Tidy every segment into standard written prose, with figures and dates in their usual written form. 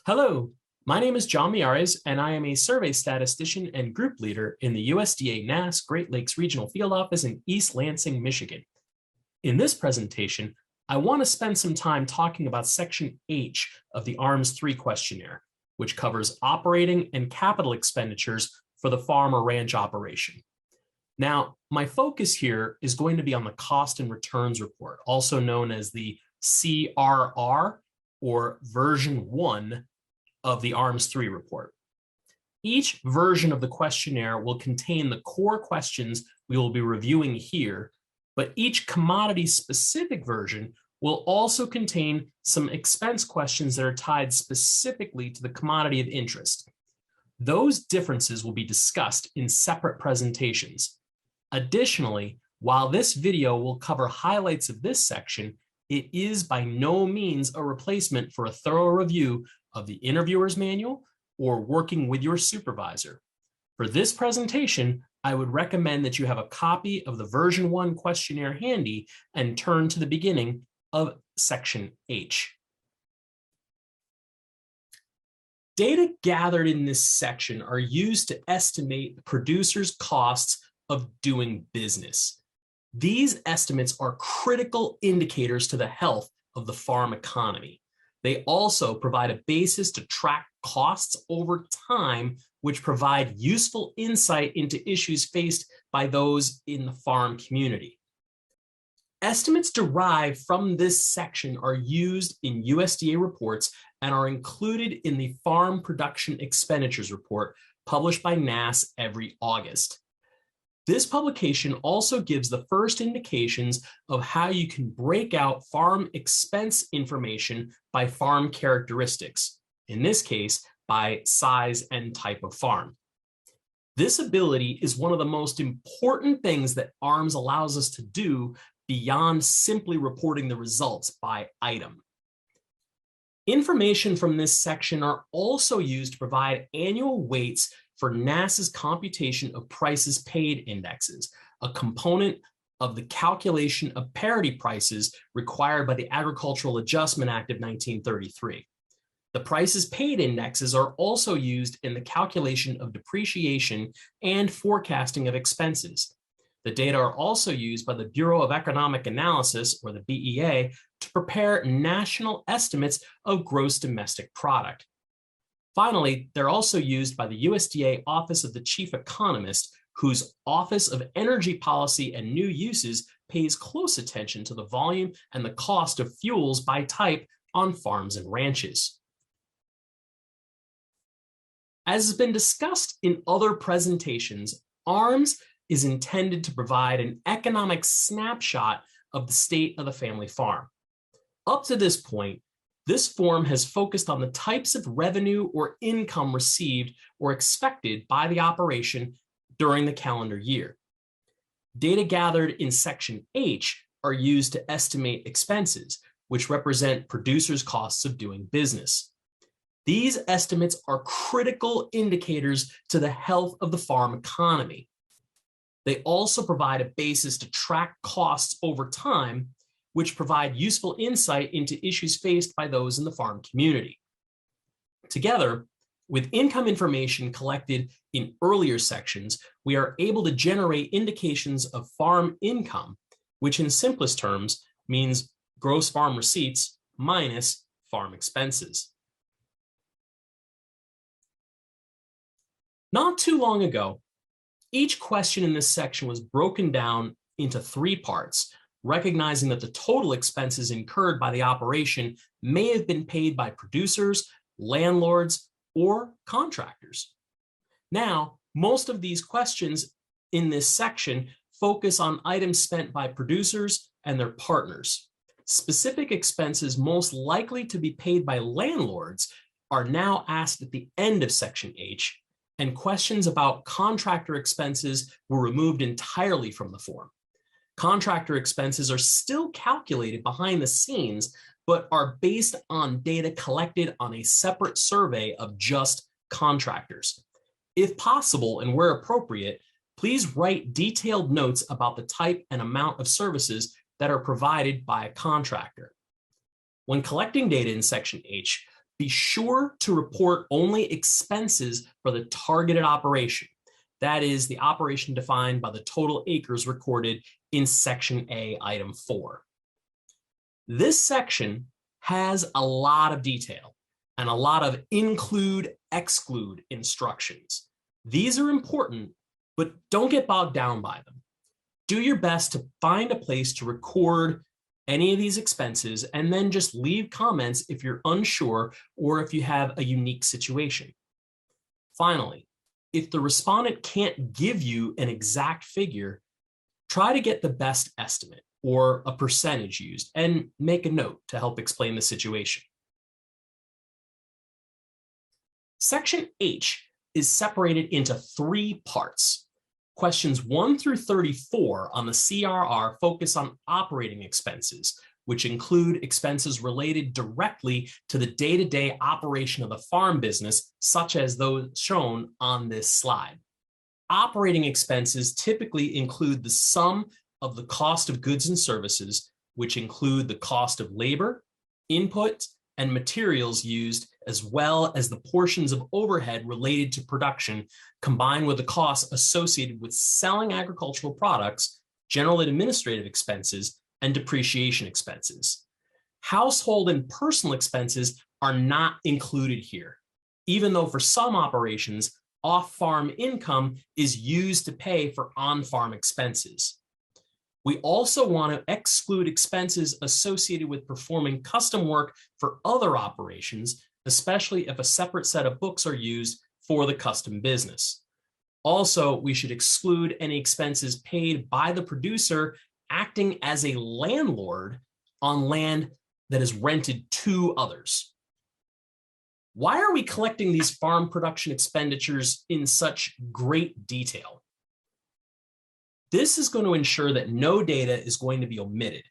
Hello, my name is John Miares, and I am a survey statistician and group leader in the USDA NASS Great Lakes Regional Field Office in East Lansing, Michigan. In this presentation, I want to spend some time talking about Section H of the ARMS-III questionnaire, which covers operating and capital expenditures for the farm or ranch operation. Now, my focus here is going to be on the cost and returns report, also known as the CRR or version 1 of the ARMS-III report. Each version of the questionnaire will contain the core questions we will be reviewing here, but each commodity-specific version will also contain some expense questions that are tied specifically to the commodity of interest. Those differences will be discussed in separate presentations. Additionally, while this video will cover highlights of this section, it is by no means a replacement for a thorough review of the interviewer's manual or working with your supervisor. For this presentation, I would recommend that you have a copy of the version 1 questionnaire handy and turn to the beginning of Section H. Data gathered in this section are used to estimate the producer's costs of doing business. These estimates are critical indicators to the health of the farm economy. They also provide a basis to track costs over time, which provide useful insight into issues faced by those in the farm community. Estimates derived from this section are used in USDA reports and are included in the Farm Production Expenditures Report published by NASS every August. This publication also gives the first indications of how you can break out farm expense information by farm characteristics, in this case, by size and type of farm. This ability is one of the most important things that ARMS allows us to do beyond simply reporting the results by item. Information from this section are also used to provide annual weights for NASS's computation of prices paid indexes, a component of the calculation of parity prices required by the Agricultural Adjustment Act of 1933. The prices paid indexes are also used in the calculation of depreciation and forecasting of expenses. The data are also used by the Bureau of Economic Analysis, or the BEA, to prepare national estimates of gross domestic product. Finally, they're also used by the USDA Office of the Chief Economist, whose Office of Energy Policy and New Uses pays close attention to the volume and the cost of fuels by type on farms and ranches. As has been discussed in other presentations, ARMS is intended to provide an economic snapshot of the state of the family farm. Up to this point, this form has focused on the types of revenue or income received or expected by the operation during the calendar year. Data gathered in Section H are used to estimate expenses, which represent producers' costs of doing business. These estimates are critical indicators to the health of the farm economy. They also provide a basis to track costs over time, which provide useful insight into issues faced by those in the farm community. Together, with income information collected in earlier sections, we are able to generate indications of farm income, which in simplest terms means gross farm receipts minus farm expenses. Not too long ago, each question in this section was broken down into 3 parts, recognizing that the total expenses incurred by the operation may have been paid by producers, landlords, or contractors. Now, most of these questions in this section focus on items spent by producers and their partners. Specific expenses most likely to be paid by landlords are now asked at the end of Section H, and questions about contractor expenses were removed entirely from the form. Contractor expenses are still calculated behind the scenes, but are based on data collected on a separate survey of just contractors. If possible and where appropriate, please write detailed notes about the type and amount of services that are provided by a contractor. When collecting data in Section H, Be sure to report only expenses for the targeted operation. That is the operation defined by the total acres recorded in Section A, Item 4. This section has a lot of detail and a lot of include, exclude instructions. These are important, but don't get bogged down by them. Do your best to find a place to record any of these expenses and then just leave comments if you're unsure or if you have a unique situation. Finally, if the respondent can't give you an exact figure, try to get the best estimate or a percentage used and make a note to help explain the situation. Section H is separated into 3 parts. Questions 1 through 34 on the CRR focus on operating expenses, which include expenses related directly to the day-to-day operation of the farm business, such as those shown on this slide. Operating expenses typically include the sum of the cost of goods and services, which include the cost of labor, input, and materials used, as well as the portions of overhead related to production, combined with the costs associated with selling agricultural products, general and administrative expenses, and depreciation expenses. Household and personal expenses are not included here, even though for some operations, off-farm income is used to pay for on-farm expenses. We also want to exclude expenses associated with performing custom work for other operations, especially if a separate set of books are used for the custom business. Also, we should exclude any expenses paid by the producer acting as a landlord on land that is rented to others. Why are we collecting these farm production expenditures in such great detail? This is going to ensure that no data is going to be omitted,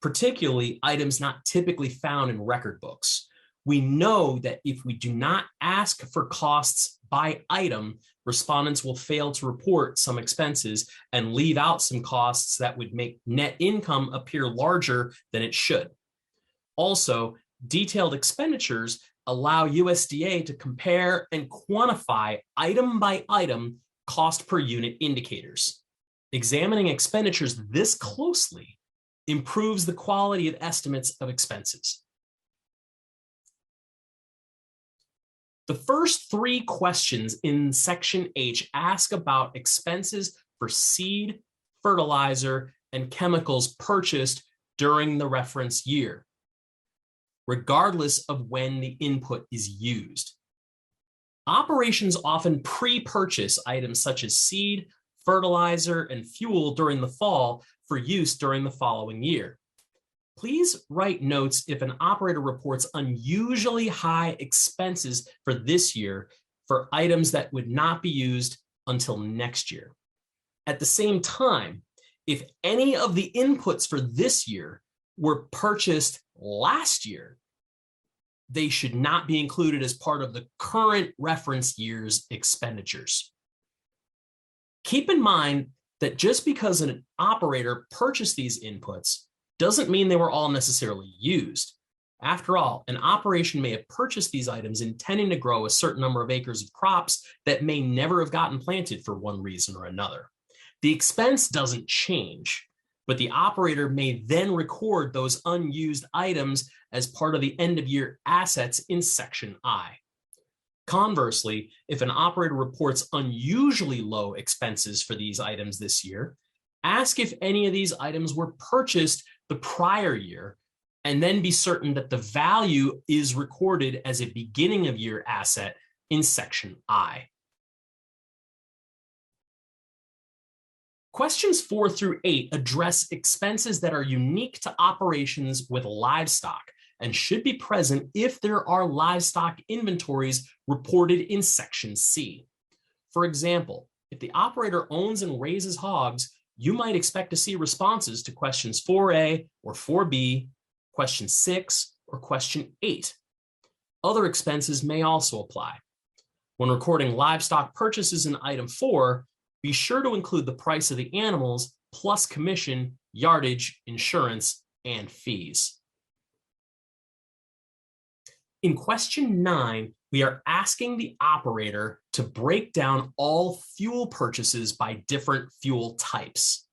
particularly items not typically found in record books. We know that if we do not ask for costs by item, respondents will fail to report some expenses and leave out some costs that would make net income appear larger than it should. Also, detailed expenditures allow USDA to compare and quantify item by item cost per unit indicators. Examining expenditures this closely improves the quality of estimates of expenses. The first 3 questions in Section H ask about expenses for seed, fertilizer, and chemicals purchased during the reference year, regardless of when the input is used. Operations often pre-purchase items such as seed, fertilizer, and fuel during the fall for use during the following year. Please write notes if an operator reports unusually high expenses for this year for items that would not be used until next year. At the same time, if any of the inputs for this year were purchased last year, they should not be included as part of the current reference year's expenditures. Keep in mind that just because an operator purchased these inputs doesn't mean they were all necessarily used. After all, an operation may have purchased these items intending to grow a certain number of acres of crops that may never have gotten planted for one reason or another. The expense doesn't change, but the operator may then record those unused items as part of the end-of-year assets in Section I. Conversely, if an operator reports unusually low expenses for these items this year, ask if any of these items were purchased the prior year, and then be certain that the value is recorded as a beginning of year asset in Section I. Questions 4 through 8 address expenses that are unique to operations with livestock and should be present if there are livestock inventories reported in Section C. For example, if the operator owns and raises hogs, you might expect to see responses to questions 4A or 4B, question 6, or question 8. Other expenses may also apply. When recording livestock purchases in item 4, be sure to include the price of the animals plus commission, yardage, insurance, and fees. In question 9, we are asking the operator to break down all fuel purchases by different fuel types.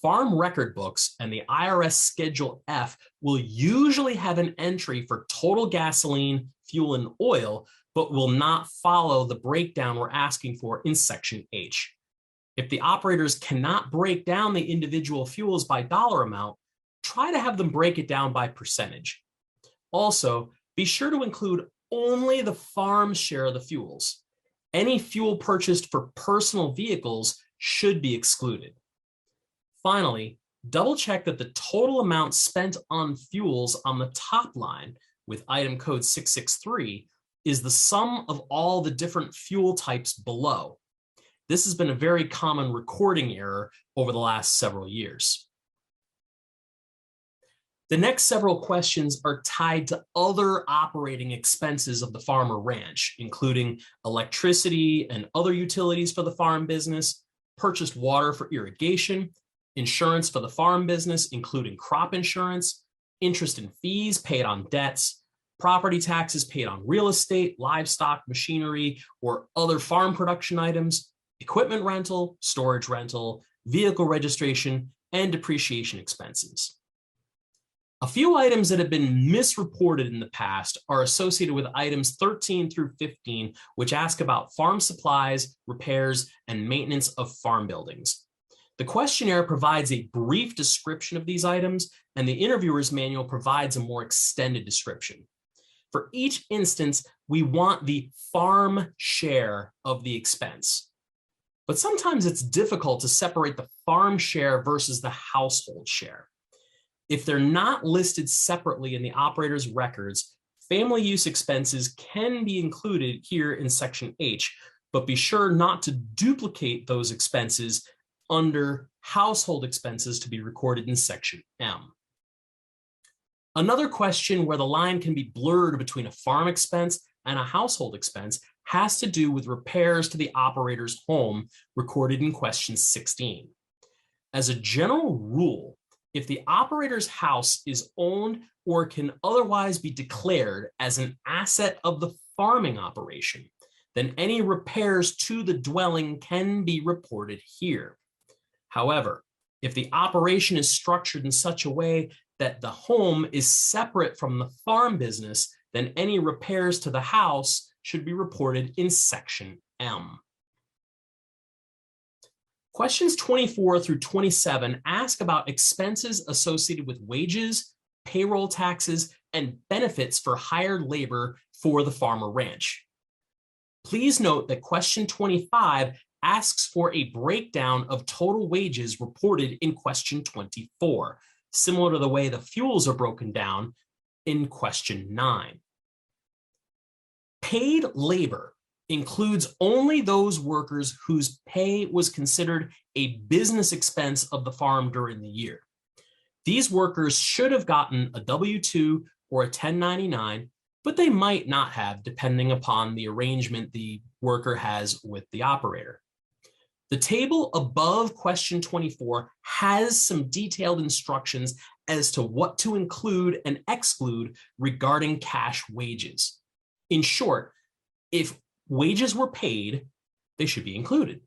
Farm record books and the IRS Schedule F will usually have an entry for total gasoline, fuel, and oil, but will not follow the breakdown we're asking for in Section H. If the operators cannot break down the individual fuels by dollar amount, try to have them break it down by percentage. Also, be sure to include only the farm share of the fuels. Any fuel purchased for personal vehicles should be excluded. Finally, double check that the total amount spent on fuels on the top line with item code 663 is the sum of all the different fuel types below. This has been a very common recording error over the last several years. The next several questions are tied to other operating expenses of the farm or ranch, including electricity and other utilities for the farm business, purchased water for irrigation, insurance for the farm business, including crop insurance, interest and fees paid on debts, property taxes paid on real estate, livestock, machinery, or other farm production items, equipment rental, storage rental, vehicle registration, and depreciation expenses. A few items that have been misreported in the past are associated with items 13 through 15, which ask about farm supplies, repairs, and maintenance of farm buildings. The questionnaire provides a brief description of these items, and the interviewer's manual provides a more extended description. For each instance, we want the farm share of the expense. But sometimes it's difficult to separate the farm share versus the household share. If they're not listed separately in the operator's records, family use expenses can be included here in Section H, but be sure not to duplicate those expenses under household expenses to be recorded in Section M. Another question where the line can be blurred between a farm expense and a household expense has to do with repairs to the operator's home, recorded in question 16. As a general rule, if the operator's house is owned or can otherwise be declared as an asset of the farming operation, then any repairs to the dwelling can be reported here. However, if the operation is structured in such a way that the home is separate from the farm business, then any repairs to the house should be reported in Section M. Questions 24 through 27 ask about expenses associated with wages, payroll taxes, and benefits for hired labor for the farm or ranch. Please note that question 25 asks for a breakdown of total wages reported in question 24, similar to the way the fuels are broken down in question 9. Paid labor includes only those workers whose pay was considered a business expense of the farm during the year. These workers should have gotten a W-2 or a 1099, but they might not have, depending upon the arrangement the worker has with the operator. The table above question 24 has some detailed instructions as to what to include and exclude regarding cash wages. In short, if wages were paid, they should be included.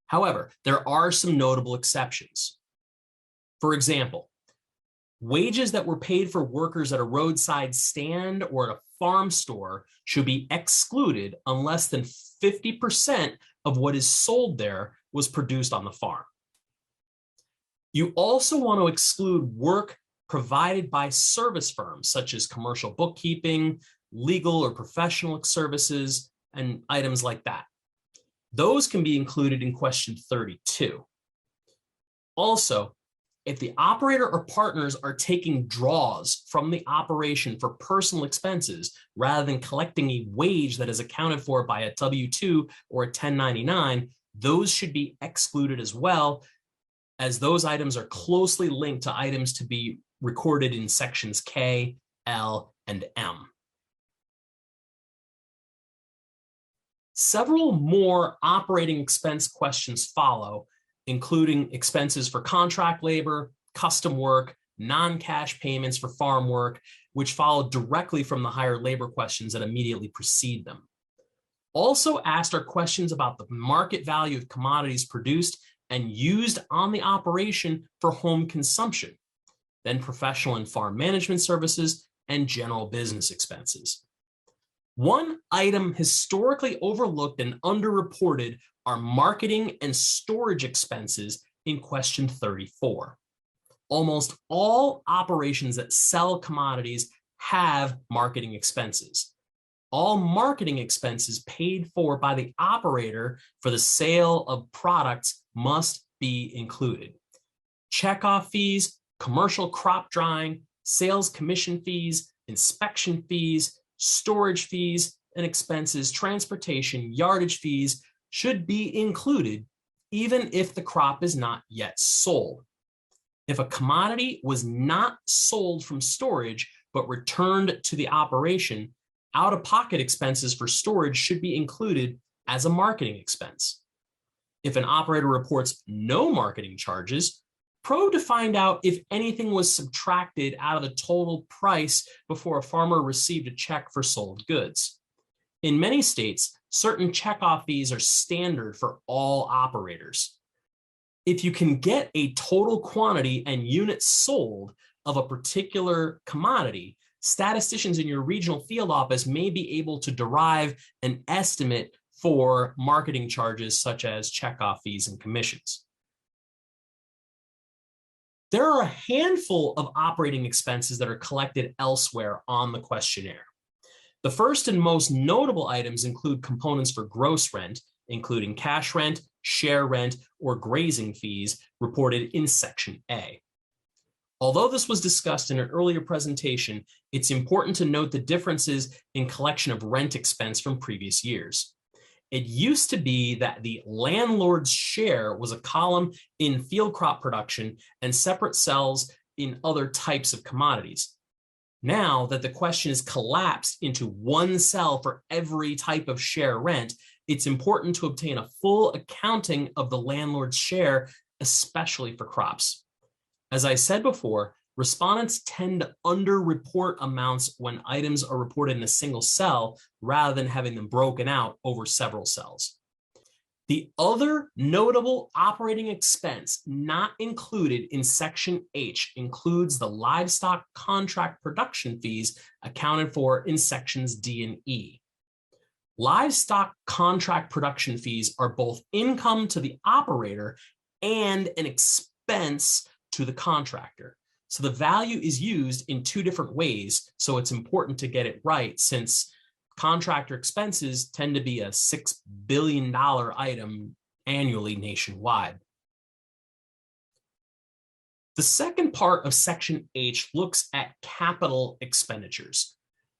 However, there are some notable exceptions. For example, wages that were paid for workers at a roadside stand or at a farm store should be excluded unless than 50% of what is sold there was produced on the farm. You also want to exclude work provided by service firms such as commercial bookkeeping, legal or professional services, and items like that. Those can be included in question 32. Also, if the operator or partners are taking draws from the operation for personal expenses rather than collecting a wage that is accounted for by a W-2 or a 1099, those should be excluded as well, as those items are closely linked to items to be recorded in sections K, L, and M. Several more operating expense questions follow, including expenses for contract labor, custom work, non-cash payments for farm work, which follow directly from the higher labor questions that immediately precede them. Also asked are questions about the market value of commodities produced and used on the operation for home consumption, then professional and farm management services, and general business expenses. One item historically overlooked and underreported are marketing and storage expenses in question 34. Almost all operations that sell commodities have marketing expenses. All marketing expenses paid for by the operator for the sale of products must be included. Checkoff fees, commercial crop drying, sales commission fees, inspection fees, storage fees and expenses, transportation, yardage fees should be included even if the crop is not yet sold. If a commodity was not sold from storage but returned to the operation, out-of-pocket expenses for storage should be included as a marketing expense. If an operator reports no marketing charges, probe to find out if anything was subtracted out of the total price before a farmer received a check for sold goods. In many states, certain checkoff fees are standard for all operators. If you can get a total quantity and units sold of a particular commodity, statisticians in your regional field office may be able to derive an estimate for marketing charges such as checkoff fees and commissions. There are a handful of operating expenses that are collected elsewhere on the questionnaire. The first and most notable items include components for gross rent, including cash rent, share rent, or grazing fees reported in Section A. Although this was discussed in an earlier presentation, it's important to note the differences in collection of rent expense from previous years. It used to be that the landlord's share was a column in field crop production and separate cells in other types of commodities. Now that the question is collapsed into one cell for every type of share rent, it's important to obtain a full accounting of the landlord's share, especially for crops. As I said before, respondents tend to underreport amounts when items are reported in a single cell rather than having them broken out over several cells. The other notable operating expense not included in Section H includes the livestock contract production fees accounted for in Sections D and E. Livestock contract production fees are both income to the operator and an expense to the contractor. So the value is used in two different ways, so it's important to get it right since contractor expenses tend to be a $6 billion item annually nationwide. The second part of Section H looks at capital expenditures.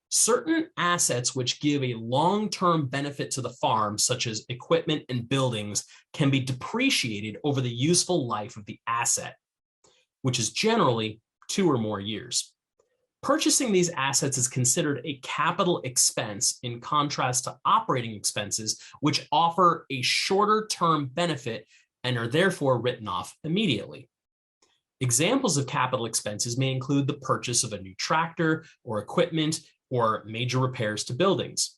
Certain assets which give a long-term benefit to the farm, such as equipment and buildings, can be depreciated over the useful life of the asset, which is generally 2 or more years. Purchasing these assets is considered a capital expense in contrast to operating expenses, which offer a shorter term benefit and are therefore written off immediately. Examples of capital expenses may include the purchase of a new tractor or equipment or major repairs to buildings.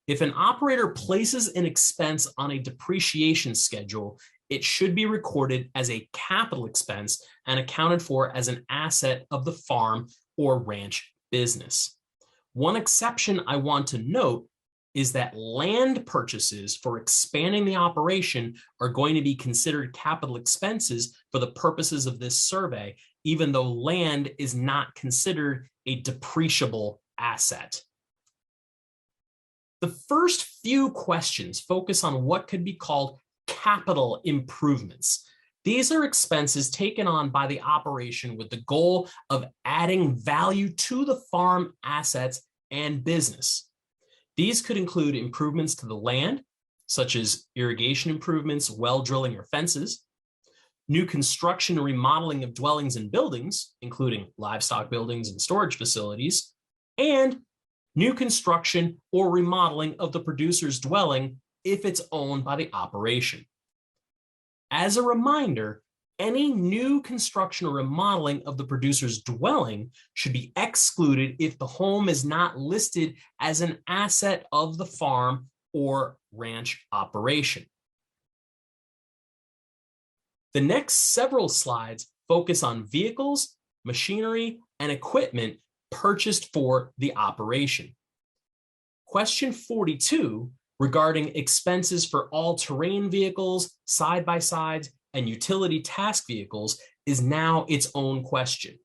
If an operator places an expense on a depreciation schedule, it should be recorded as a capital expense and accounted for as an asset of the farm or ranch business. One exception I want to note is that land purchases for expanding the operation are going to be considered capital expenses for the purposes of this survey, even though land is not considered a depreciable asset. The first few questions focus on what could be called capital improvements. These are expenses taken on by the operation with the goal of adding value to the farm assets and business. These could include improvements to the land, such as irrigation improvements, well drilling, or fences, new construction and remodeling of dwellings and buildings, including livestock buildings and storage facilities, and new construction or remodeling of the producer's dwelling if it's owned by the operation. As a reminder, Any new construction or remodeling of the producer's dwelling should be excluded if the home is not listed as an asset of the farm or ranch operation. The next several slides focus on vehicles, machinery, and equipment purchased for the operation. Question 42, regarding expenses for all-terrain vehicles, side-by-sides, and utility task vehicles, is now its own question.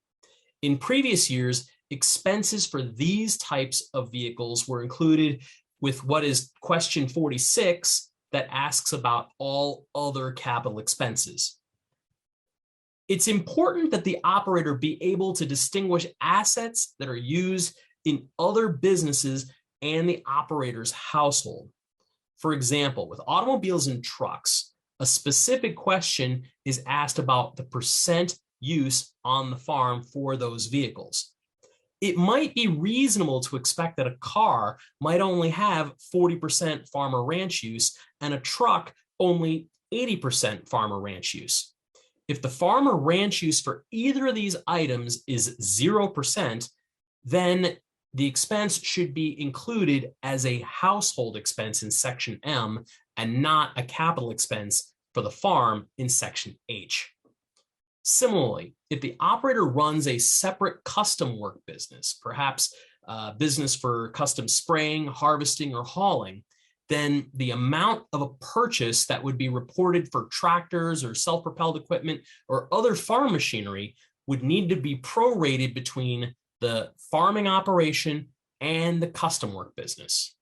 In previous years, expenses for these types of vehicles were included with what is question 46 that asks about all other capital expenses. It's important that the operator be able to distinguish assets that are used in other businesses and the operator's household. For example, with automobiles and trucks, a specific question is asked about the percent use on the farm for those vehicles. It might be reasonable to expect that a car might only have 40% farmer ranch use and a truck only 80% farmer ranch use. If the farmer ranch use for either of these items is 0%, then the expense should be included as a household expense in section M and not a capital expense for the farm in section H. Similarly, if the operator runs a separate custom work business, perhaps a business for custom spraying, harvesting, or hauling, then the amount of a purchase that would be reported for tractors or self-propelled equipment or other farm machinery would need to be prorated between the farming operation and the custom work business.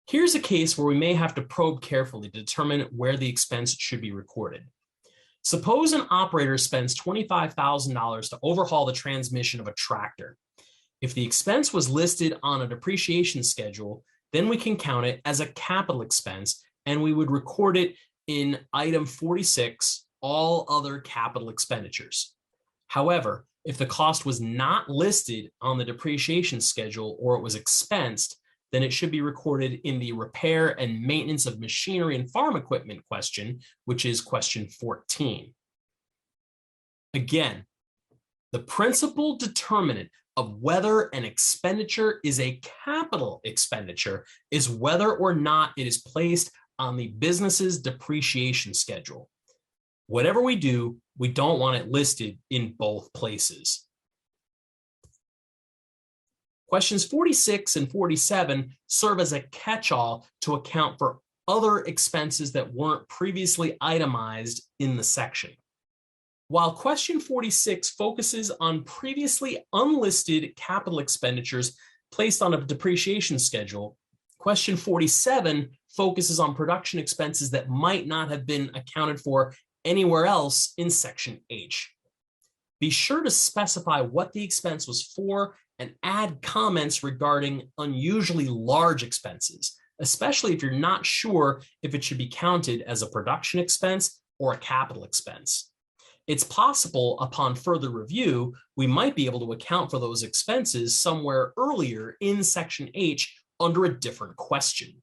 Here's a case where we may have to probe carefully to determine where the expense should be recorded. Suppose an operator spends $25,000 to overhaul the transmission of a tractor. If the expense was listed on a depreciation schedule, then we can count it as a capital expense, and we would record it in item 46, all other capital expenditures. However, if the cost was not listed on the depreciation schedule or it was expensed, then it should be recorded in the repair and maintenance of machinery and farm equipment question, which is question 14. Again, the principal determinant of whether an expenditure is a capital expenditure is whether or not it is placed on the business's depreciation schedule. Whatever we do, we don't want it listed in both places. Questions 46 and 47 serve as a catch-all to account for other expenses that weren't previously itemized in the section. While question 46 focuses on previously unlisted capital expenditures placed on a depreciation schedule, question 47 focuses on production expenses that might not have been accounted for anywhere else in section H. Be sure to specify what the expense was for and add comments regarding unusually large expenses, especially if you're not sure if it should be counted as a production expense or a capital expense. It's possible upon further review, we might be able to account for those expenses somewhere earlier in section H under a different question.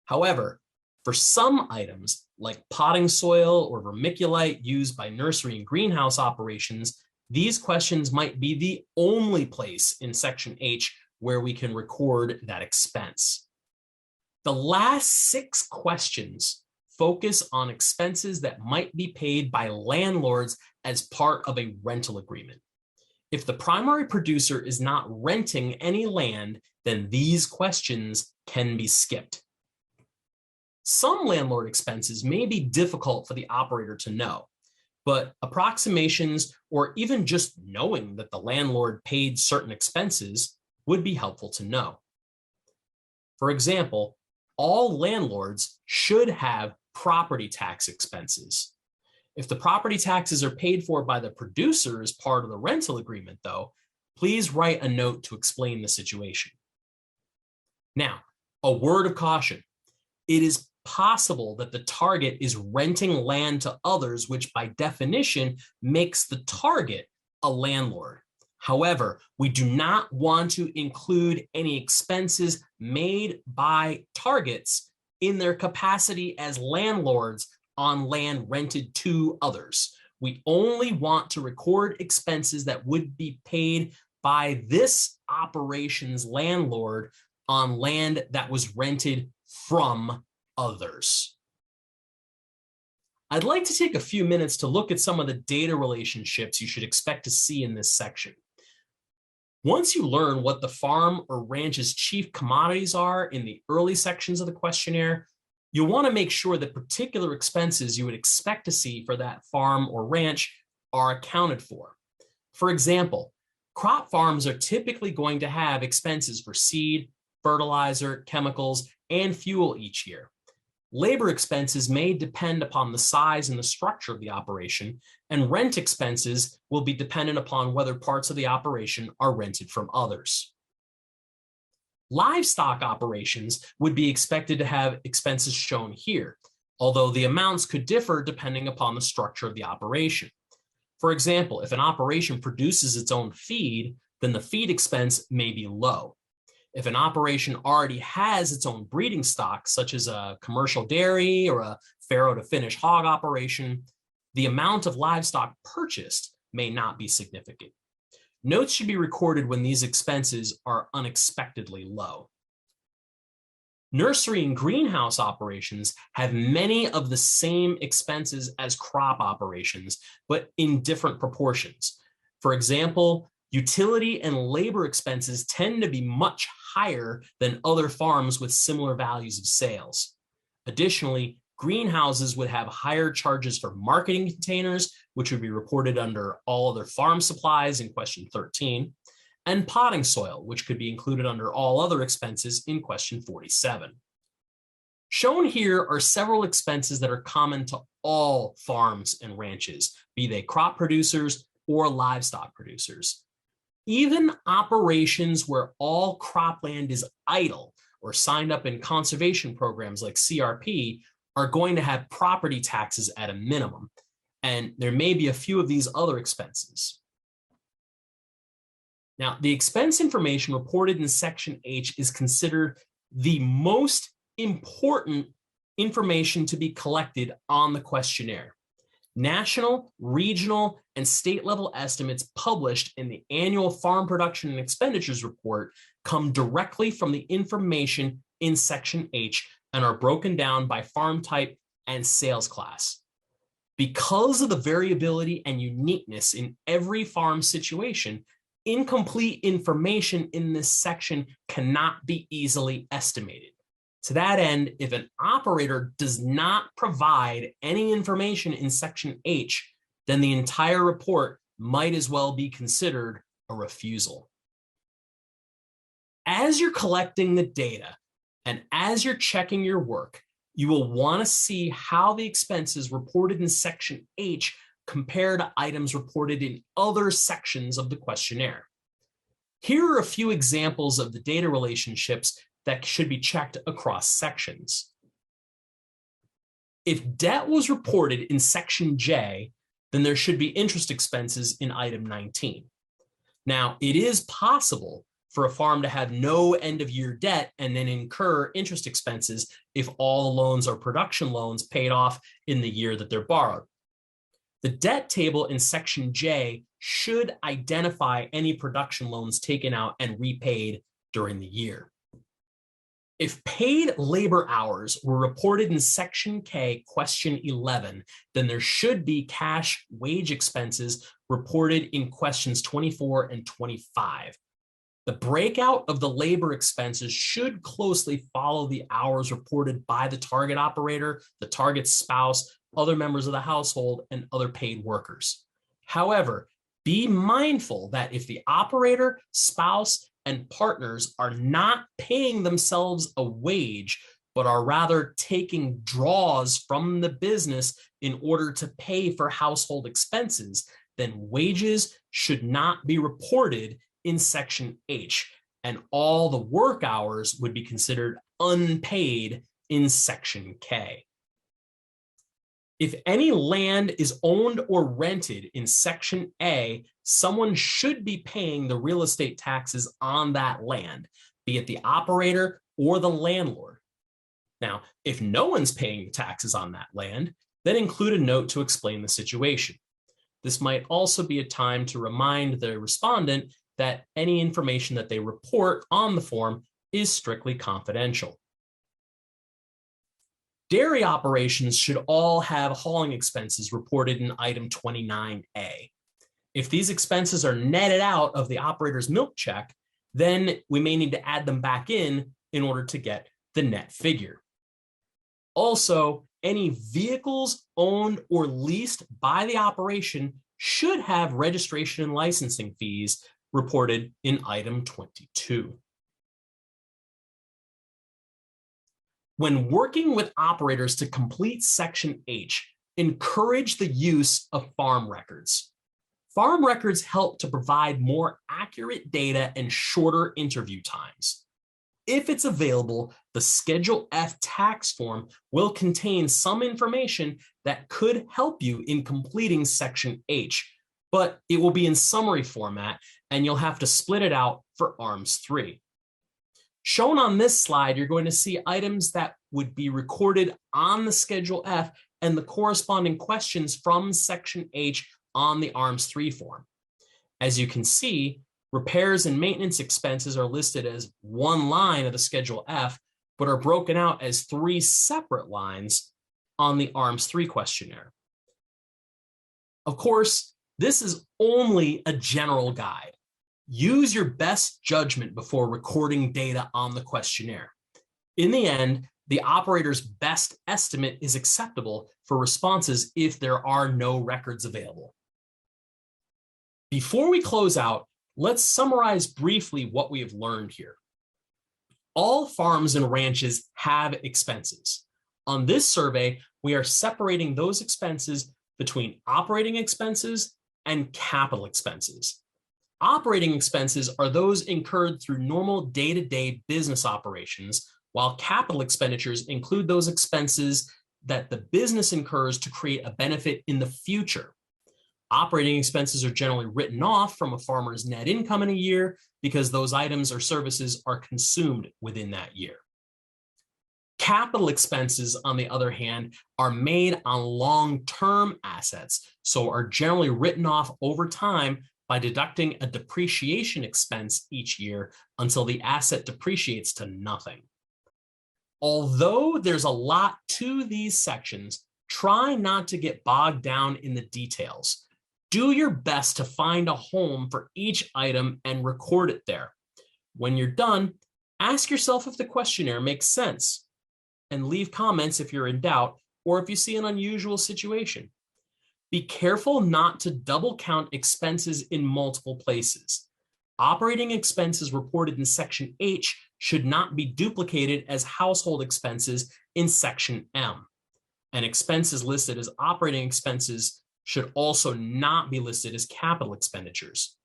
However, for some items like potting soil or vermiculite used by nursery and greenhouse operations, these questions might be the only place in section H where we can record that expense. The last 6 questions focus on expenses that might be paid by landlords as part of a rental agreement. If the primary producer is not renting any land, then these questions can be skipped. Some landlord expenses may be difficult for the operator to know, but approximations or even just knowing that the landlord paid certain expenses would be helpful to know. For example, all landlords should have property tax expenses. If the property taxes are paid for by the producer as part of the rental agreement, though, please write a note to explain the situation. Now, a word of caution. It is possible that the target is renting land to others, which by definition makes the target a landlord. However, we do not want to include any expenses made by targets in their capacity as landlords on land rented to others. We only want to record expenses that would be paid by this operation's landlord on land that was rented from others. I'd like to take a few minutes to look at some of the data relationships you should expect to see in this section. Once you learn what the farm or ranch's chief commodities are in the early sections of the questionnaire, you'll want to make sure that particular expenses you would expect to see for that farm or ranch are accounted for. For example, crop farms are typically going to have expenses for seed, fertilizer, chemicals, and fuel each year. Labor expenses may depend upon the size and the structure of the operation, and rent expenses will be dependent upon whether parts of the operation are rented from others. Livestock operations would be expected to have expenses shown here, although the amounts could differ depending upon the structure of the operation. For example, if an operation produces its own feed, then the feed expense may be low. If an operation already has its own breeding stock, such as a commercial dairy or a farrow to finish hog operation, the amount of livestock purchased may not be significant. Notes should be recorded when these expenses are unexpectedly low. Nursery and greenhouse operations have many of the same expenses as crop operations, but in different proportions. For example, utility and labor expenses tend to be much higher than other farms with similar values of sales. Additionally, greenhouses would have higher charges for marketing containers, which would be reported under all other farm supplies in question 13, and potting soil, which could be included under all other expenses in question 47. Shown here are several expenses that are common to all farms and ranches, be they crop producers or livestock producers. Even operations where all cropland is idle or signed up in conservation programs like CRP are going to have property taxes at a minimum, and there may be a few of these other expenses. Now, the expense information reported in Section H is considered the most important information to be collected on the questionnaire. National, regional, and state level estimates published in the annual Farm Production and Expenditures Report come directly from the information in Section H and are broken down by farm type and sales class. Because of the variability and uniqueness in every farm situation, incomplete information in this section cannot be easily estimated. To that end, if an operator does not provide any information in Section H, then the entire report might as well be considered a refusal. As you're collecting the data and as you're checking your work, you will want to see how the expenses reported in Section H compare to items reported in other sections of the questionnaire. Here are a few examples of the data relationships that should be checked across sections. If debt was reported in Section J, then there should be interest expenses in item 19. Now, it is possible for a farm to have no end-of-year debt and then incur interest expenses if all loans are production loans paid off in the year that they're borrowed. The debt table in Section J should identify any production loans taken out and repaid during the year. If paid labor hours were reported in Section K, question 11, then there should be cash wage expenses reported in questions 24 and 25. The breakout of the labor expenses should closely follow the hours reported by the target operator, the target's spouse, other members of the household, and other paid workers. However, be mindful that if the operator, spouse, and partners are not paying themselves a wage, but are rather taking draws from the business in order to pay for household expenses, then wages should not be reported in Section H, and all the work hours would be considered unpaid in Section K. If any land is owned or rented in Section A, someone should be paying the real estate taxes on that land, be it the operator or the landlord. Now, if no one's paying the taxes on that land, then include a note to explain the situation. This might also be a time to remind the respondent that any information that they report on the form is strictly confidential. Dairy operations should all have hauling expenses reported in item 29A. If these expenses are netted out of the operator's milk check, then we may need to add them back in order to get the net figure. Also, any vehicles owned or leased by the operation should have registration and licensing fees reported in item 22. When working with operators to complete Section H, encourage the use of farm records. Farm records help to provide more accurate data and shorter interview times. If it's available, the Schedule F tax form will contain some information that could help you in completing Section H, but it will be in summary format and you'll have to split it out for ARMS-III. Shown on this slide, you're going to see items that would be recorded on the Schedule F and the corresponding questions from Section H on the ARMS-III form. As you can see, repairs and maintenance expenses are listed as one line of the Schedule F, but are broken out as 3 separate lines on the ARMS-III questionnaire. Of course, this is only a general guide. Use your best judgment before recording data on the questionnaire. In the end, the operator's best estimate is acceptable for responses if there are no records available. Before we close out, let's summarize briefly what we have learned here. All farms and ranches have expenses. On this survey, we are separating those expenses between operating expenses and capital expenses. Operating expenses are those incurred through normal day-to-day business operations, while capital expenditures include those expenses that the business incurs to create a benefit in the future. Operating expenses are generally written off from a farmer's net income in a year because those items or services are consumed within that year. Capital expenses, on the other hand, are made on long-term assets, so are generally written off over time by deducting a depreciation expense each year until the asset depreciates to nothing. Although there's a lot to these sections, try not to get bogged down in the details. Do your best to find a home for each item and record it there. When you're done, ask yourself if the questionnaire makes sense, and leave comments if you're in doubt or if you see an unusual situation. Be careful not to double count expenses in multiple places. Operating expenses reported in Section H should not be duplicated as household expenses in Section M. And expenses listed as operating expenses should also not be listed as capital expenditures.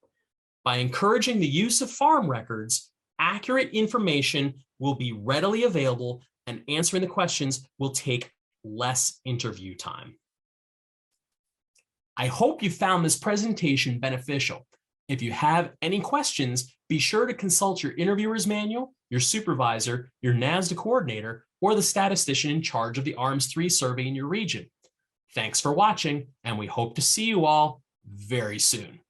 By encouraging the use of farm records, accurate information will be readily available and answering the questions will take less interview time. I hope you found this presentation beneficial. If you have any questions, be sure to consult your interviewer's manual, your supervisor, your NASDA coordinator, or the statistician in charge of the ARMS-III survey in your region. Thanks for watching, and we hope to see you all very soon.